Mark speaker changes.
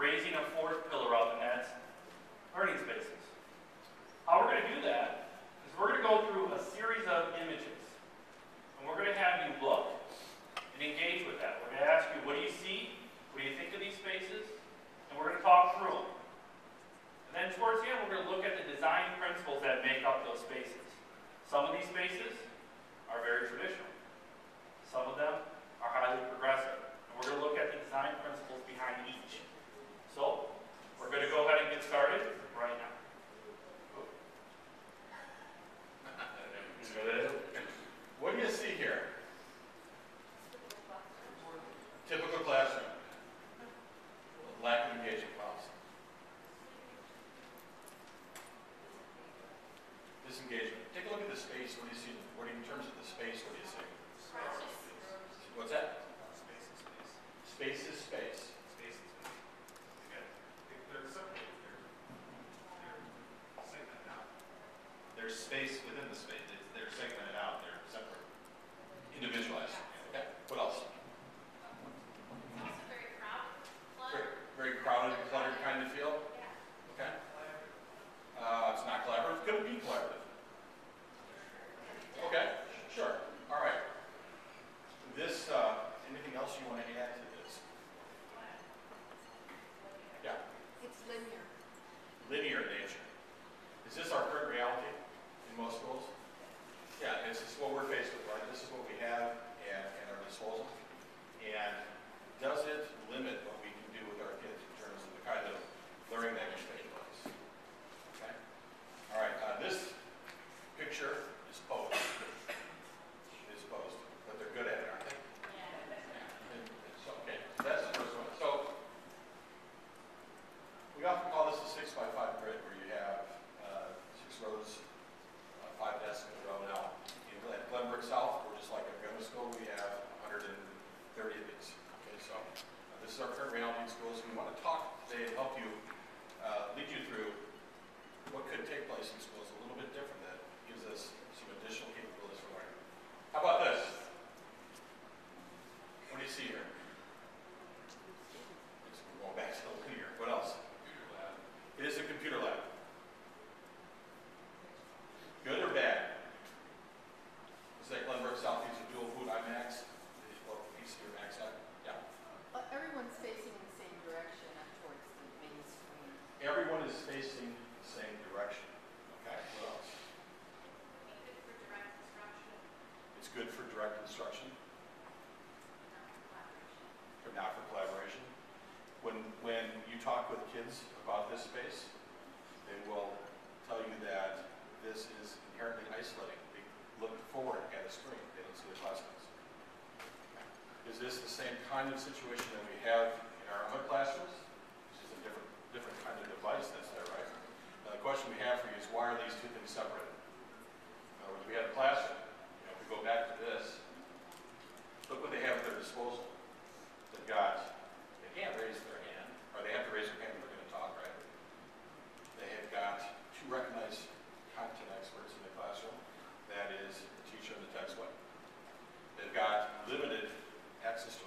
Speaker 1: raising a fourth pillar up, and that's learning spaces. How we're going to do that is we're going to go through a series of images, and we're going to have you look and engage with that. We're going to ask you, what do you see? What do you think of these spaces? And we're going to talk through them. And then towards the end, we're going to look at the design principles that make up those spaces. Some of these spaces are very traditional. Some of them are highly progressive. And we're going to look at the design principles behind each. So, we're going to go ahead and get started right now.
Speaker 2: What do you see here? Typical classroom. Lack of engagement policy. Disengagement. Take a look at the space. What do you see? What do you, in terms of the space, what do you see? What's that?
Speaker 3: Space is space.
Speaker 2: Space is space.
Speaker 3: Space is space. Okay. They're separated. They're segmented out. There's space within the space. They're segmented out. They're separate.
Speaker 2: Individualized. Okay. What else?
Speaker 4: Also very crowded. Cluttered.
Speaker 2: Very crowded, cluttered kind of feel?
Speaker 4: Yeah.
Speaker 2: Okay. It's not collaborative. Could it be collaborative? Okay. Sure. All right. This, anything else you want to add to this? Yeah.
Speaker 4: It's linear.
Speaker 2: Linear nature. Is this our current reality in most schools? Yeah, this is what we're faced with, right? This is what we have at our disposal. And does it limit what we can do with our kids in terms of the kind of learning that is taking place? Okay. All right. This picture is posed. But they're good at it, aren't they? Yeah. So, okay. That's the first one. So we often call this a 6x5 grid, where you have 6 rows, 5 desks in a row. Now, at Glenbrook South, we're just like a grammar school. We have 130 of these. Okay, so this is our current reality in schools. We want to talk today and help you, lead you through what could take place in schools a little bit different, that gives us some additional capabilities for learning. How about this? What do you see here? We're going back to the linear. What else?
Speaker 3: Computer lab.
Speaker 2: It is a computer lab. Good or bad? Is that Glenbrook South use a dual food IMAX? What piece of your Max have? Yeah.
Speaker 5: Everyone's facing in the same direction up towards the main screen.
Speaker 2: Everyone is facing the same direction. Okay. What else?
Speaker 4: Good for direct instruction.
Speaker 2: It's good for direct instruction, but not for collaboration. When you talk with kids about this space, they will tell you that this is inherently isolating. They look forward at a screen. They don't see the classmates. Is this the same kind of situation that we have in our other classrooms? This is a different kind of device that's there, right? Now, the question we have for you is, why are these two things separated? In other words, we have a classroom. If we go back to this, look what they have at their disposal. They've got, they can't raise their hand, or they have to raise their hand if they're going to talk, right? They have got 2 recognized content experts in the classroom. That is the teacher and the textbook. They've got limited access to